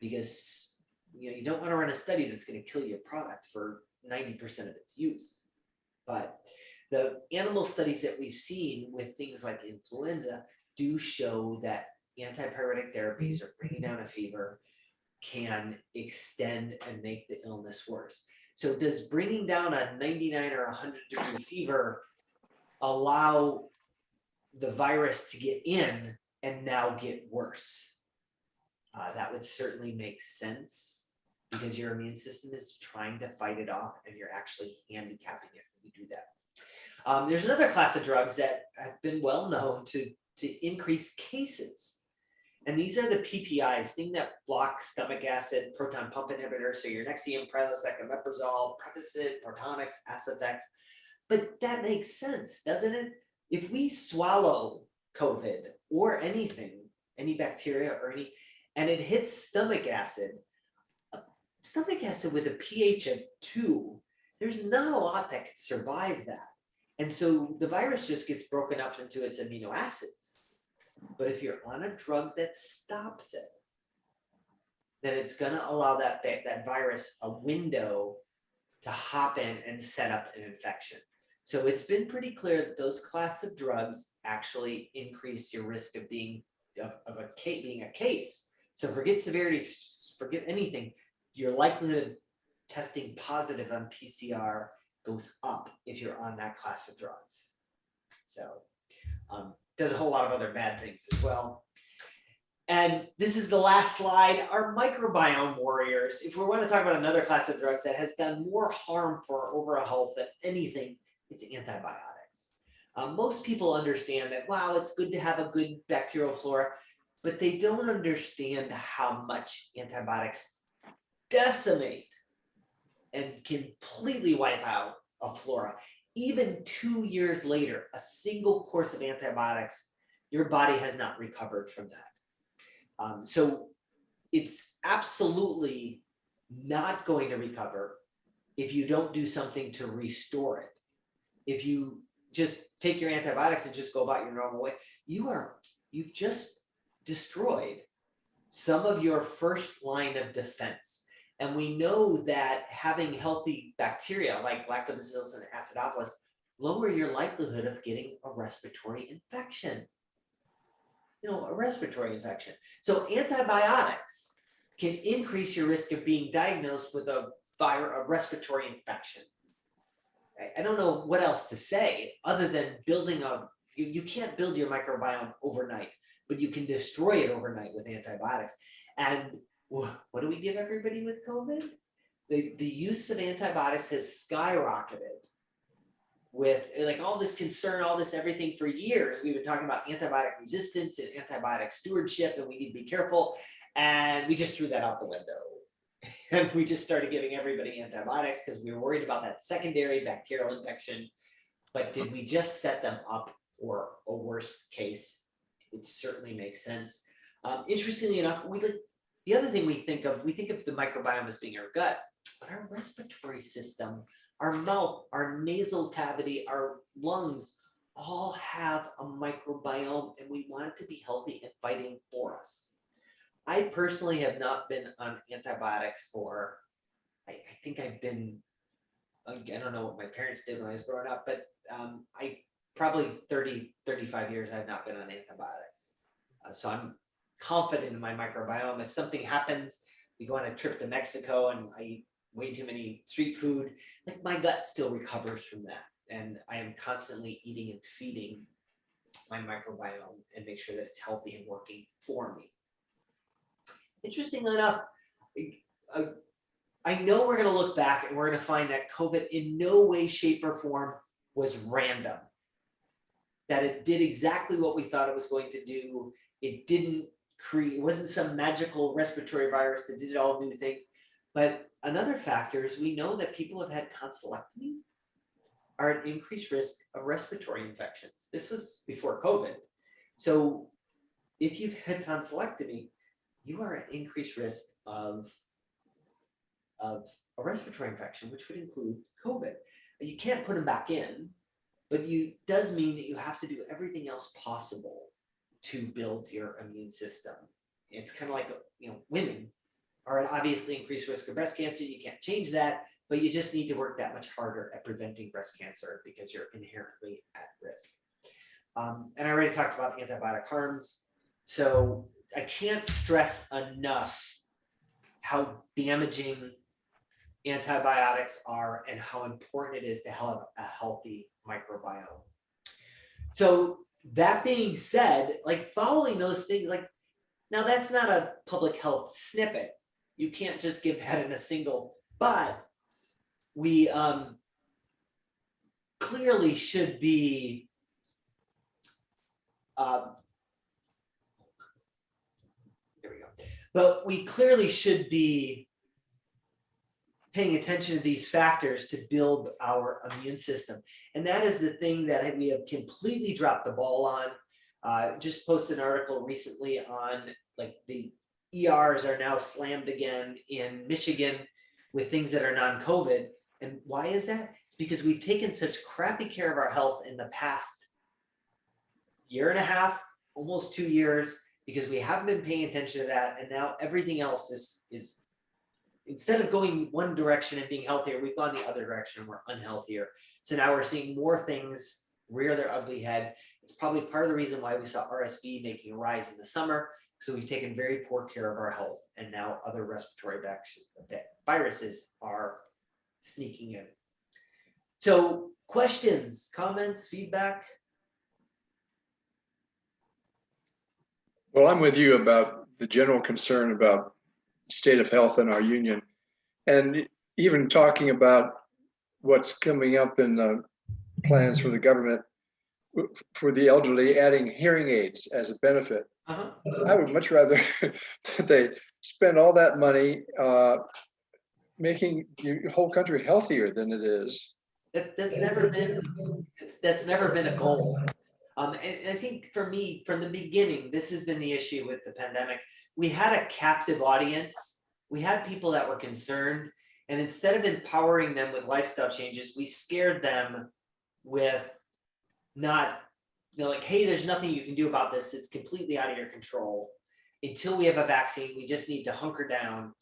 [SPEAKER 2] because you don't want to run a study that's going to kill your product for 90% of its use. But the animal studies that we've seen with things like influenza do show that antipyretic therapies or bringing down a fever can extend and make the illness worse. So does bringing down a 99 or 100-degree fever allow the virus to get in and now get worse? That would certainly make sense, because your immune system is trying to fight it off and you're actually handicapping it when you do that. There's another class of drugs that have been well known to increase cases. And these are the PPIs, things that block stomach acid, proton pump inhibitors. So your Nexium, Prilosec, omeprazole, Prevacid, Protonix, Acifex. But that makes sense, doesn't it? If we swallow COVID or anything, any bacteria or and it hits stomach acid with a pH of 2, there's not a lot that can survive that. And so the virus just gets broken up into its amino acids. But if you're on a drug that stops it, then it's going to allow that virus a window to hop in and set up an infection. So it's been pretty clear that those class of drugs actually increase your risk of being a case. So forget severity, forget anything. Your likelihood of testing positive on PCR goes up if you're on that class of drugs. So does a whole lot of other bad things as well. And this is the last slide, our microbiome warriors. If we want to talk about another class of drugs that has done more harm for our overall health than anything, it's antibiotics. Most people understand that, wow, it's good to have a good bacterial flora, but they don't understand how much antibiotics decimate and completely wipe out a flora. Even 2 years later, a single course of antibiotics, your body has not recovered from that. So it's absolutely not going to recover if you don't do something to restore it. If you just take your antibiotics and just go about your normal way, you've just destroyed some of your first line of defense. And we know that having healthy bacteria like Lactobacillus and Acidophilus lower your likelihood of getting a respiratory infection. A respiratory infection. So antibiotics can increase your risk of being diagnosed with a respiratory infection. I don't know what else to say other than building you can't build your microbiome overnight, but you can destroy it overnight with antibiotics. And what do we give everybody with COVID? The use of antibiotics has skyrocketed with like all this concern, all this everything for years. We've been talking about antibiotic resistance and antibiotic stewardship, and we need to be careful. And we just threw that out the window. And we just started giving everybody antibiotics because we were worried about that secondary bacterial infection. But did we just set them up for a worst case? It certainly makes sense. Interestingly enough, the other thing we think of the microbiome as being our gut, but our respiratory system, our mouth, our nasal cavity, our lungs all have a microbiome, and we want it to be healthy and fighting for us. I personally have not been on antibiotics for, I think I've been, I don't know what my parents did when I was growing up, but I probably 30, 35 years I've not been on antibiotics. So I'm confident in my microbiome. If something happens, we go on a trip to Mexico and I eat way too many street food, like my gut still recovers from that. And I am constantly eating and feeding my microbiome and make sure that it's healthy and working for me. Interestingly enough, I know we're going to look back and we're going to find that COVID in no way, shape, or form was random. That it did exactly what we thought it was going to do. It didn't create, it wasn't some magical respiratory virus that did all new things. But another factor is we know that people have had tonsillectomies are at increased risk of respiratory infections. This was before COVID. So if you've had tonsillectomy, you are at increased risk of a respiratory infection, which would include COVID. You can't put them back in, but it does mean that you have to do everything else possible to build your immune system. It's kind of like, women are at obviously increased risk of breast cancer. You can't change that, but you just need to work that much harder at preventing breast cancer because you're inherently at risk. And I already talked about antibiotic harms. So I can't stress enough how damaging antibiotics are and how important it is to have a healthy microbiome. So that being said, like following those things, like now that's not a public health snippet. You can't just give that in a single, but we clearly should be there we go. But we clearly should be paying attention to these factors to build our immune system. And that is the thing that we have completely dropped the ball on. Just posted an article recently on like the ERs are now slammed again in Michigan with things that are non-COVID. And why is that? It's because we've taken such crappy care of our health in the past year and a half, almost 2 years, because we haven't been paying attention to that. And now everything else is instead of going one direction and being healthier, we've gone the other direction and we're unhealthier. So now we're seeing more things rear their ugly head. It's probably part of the reason why we saw RSV making a rise in the summer. So we've taken very poor care of our health, and now other respiratory viruses are sneaking in. So questions, comments, feedback?
[SPEAKER 3] Well, I'm with you about the general concern about state of health in our union, and even talking about what's coming up in the plans for the government for the elderly, adding hearing aids as a benefit. I would much rather that they spend all that money making the whole country healthier than it is.
[SPEAKER 2] That's never been a goal. And I think for me, from the beginning, this has been the issue with the pandemic. We had a captive audience. We had people that were concerned. And instead of empowering them with lifestyle changes, we scared them with not, like, hey, there's nothing you can do about this. It's completely out of your control. Until we have a vaccine, we just need to hunker down.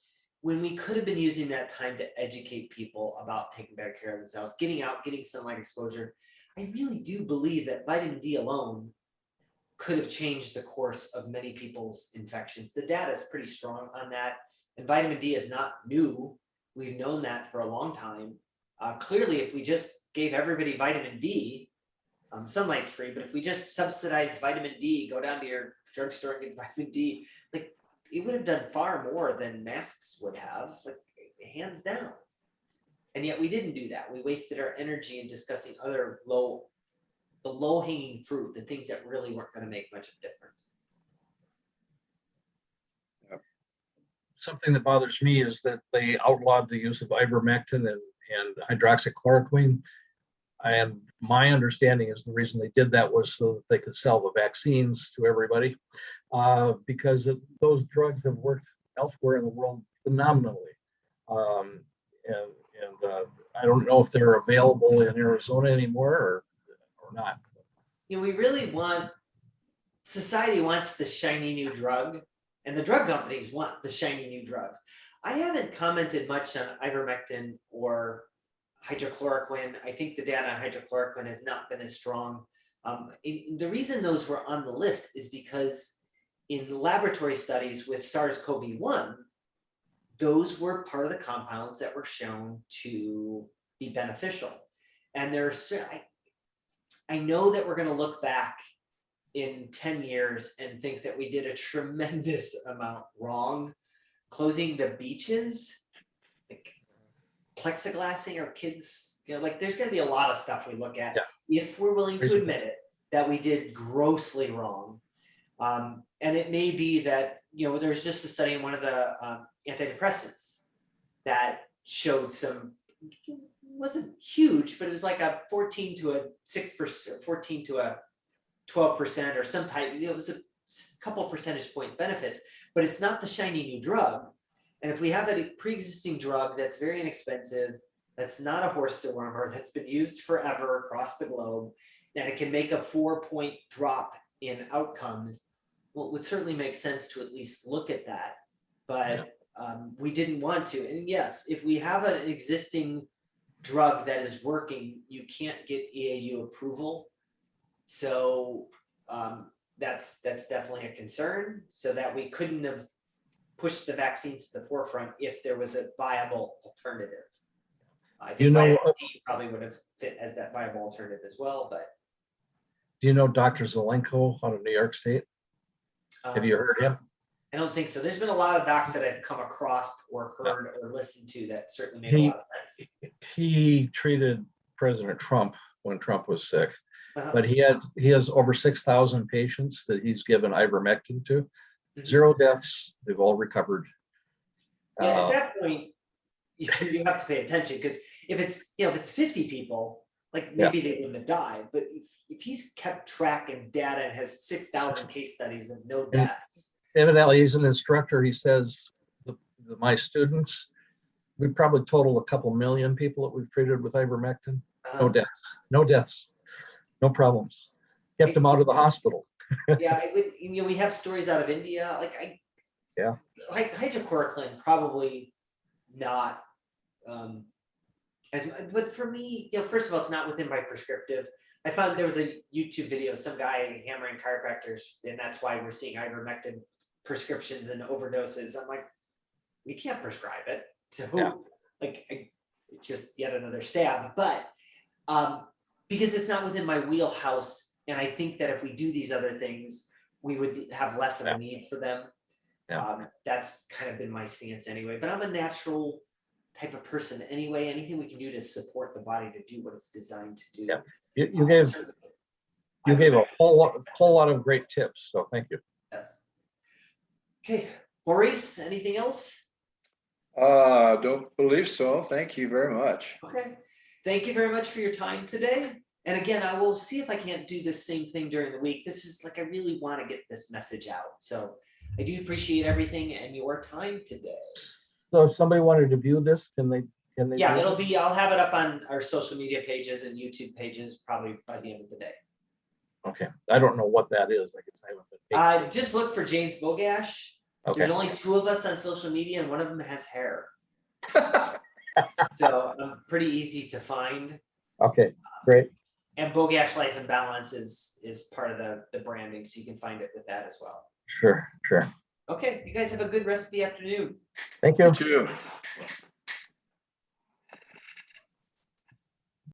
[SPEAKER 2] When we could have been using that time to educate people about taking better care of themselves, getting out, getting sunlight exposure. I really do believe that vitamin D alone could have changed the course of many people's infections. The data is pretty strong on that. And vitamin D is not new. We've known that for a long time. Clearly, if we just gave everybody vitamin D, sunlight's free, but if we just subsidize vitamin D, go down to your drugstore and get vitamin D, like it would have done far more than masks would have, like hands down. And yet we didn't do that. We wasted our energy in discussing other low-hanging fruit, the things that really weren't going to make much of a difference.
[SPEAKER 1] Something that bothers me is that they outlawed the use of ivermectin and hydroxychloroquine. And my understanding is the reason they did that was so that they could sell the vaccines to everybody, because those drugs have worked elsewhere in the world phenomenally. And I don't know if they're available in Arizona anymore or not.
[SPEAKER 2] You know, we really want, society wants the shiny new drug, and the drug companies want the shiny new drugs. I haven't commented much on ivermectin or hydrochloroquine. I think the data on hydrochloroquine has not been as strong. The reason those were on the list is because in laboratory studies with SARS-CoV-1, those were part of the compounds that were shown to be beneficial. And I know that we're going to look back in 10 years and think that we did a tremendous amount wrong. Closing the beaches, like plexiglassing our kids, like there's going to be a lot of stuff we look at if we're willing to admit it, that we did grossly wrong. And it may be that, there's just a study in one of the antidepressants that showed some, it wasn't huge, but it was like a 14 to a 6%, 14 to a 12% or some type, it was a couple percentage point benefits, but it's not the shiny new drug. And if we have a pre-existing drug that's very inexpensive, that's not a horse dewormer, that's been used forever across the globe, and it can make a 4-point drop in outcomes, well, it would certainly make sense to at least look at that. But we didn't want to. And yes, if we have an existing drug that is working, you can't get EAU approval. So that's definitely a concern, so that we couldn't have pushed the vaccines to the forefront if there was a viable alternative. I think vitamin D probably would have fit as that viable alternative as well. But
[SPEAKER 1] do you know Dr. Zelenko out of New York State? Have you heard him?
[SPEAKER 2] I don't think so. There's been a lot of docs that I've come across or heard or listened to that certainly made a lot of sense.
[SPEAKER 1] He treated President Trump when Trump was sick, but he has over 6,000 patients that he's given ivermectin to. 0 deaths. They've all recovered.
[SPEAKER 2] Yeah, at that point, you have to pay attention, because if it's 50 people, like maybe they wouldn't have died. But if he's kept track and data and has 6,000 case studies and no deaths.
[SPEAKER 1] Evidently, he's an instructor. He says, my students, we probably total a couple million people that we've treated with ivermectin. No deaths, no problems. Kept them out of the hospital.
[SPEAKER 2] Yeah, we have stories out of India. Like hydrochloroquine, probably not but for me, first of all, it's not within my prescriptive. I found there was a YouTube video, some guy hammering chiropractors, and that's why we're seeing ivermectin prescriptions and overdoses. I'm like, we can't prescribe it. So it's just yet another stab. But because it's not within my wheelhouse, and I think that if we do these other things, we would have less of a need for them. That's kind of been my stance anyway. But I'm a natural type of person anyway. Anything we can do to support the body to do what it's designed to do.
[SPEAKER 1] You gave a whole lot of great tips. So thank you.
[SPEAKER 2] Yes. Okay, Maurice, anything else?
[SPEAKER 3] Don't believe so. Thank you very much.
[SPEAKER 2] Okay. Thank you very much for your time today. And again, I will see if I can't do this same thing during the week. This is like, I really want to get this message out. So I do appreciate everything and your time today.
[SPEAKER 1] So if somebody wanted to view this, can they?
[SPEAKER 2] Yeah, I'll have it up on our social media pages and YouTube pages probably by the end of the day.
[SPEAKER 1] Okay. I don't know what that is. I guess I haven't been.
[SPEAKER 2] Just look for James Bogash. Okay. There's only 2 of us on social media, and one of them has hair. So I'm pretty easy to find.
[SPEAKER 1] Okay, great.
[SPEAKER 2] And Bogash Life and Balance is part of the branding, so you can find it with that as well.
[SPEAKER 1] Sure.
[SPEAKER 2] Okay, you guys have a good rest of the afternoon.
[SPEAKER 1] Thank you.
[SPEAKER 3] You too.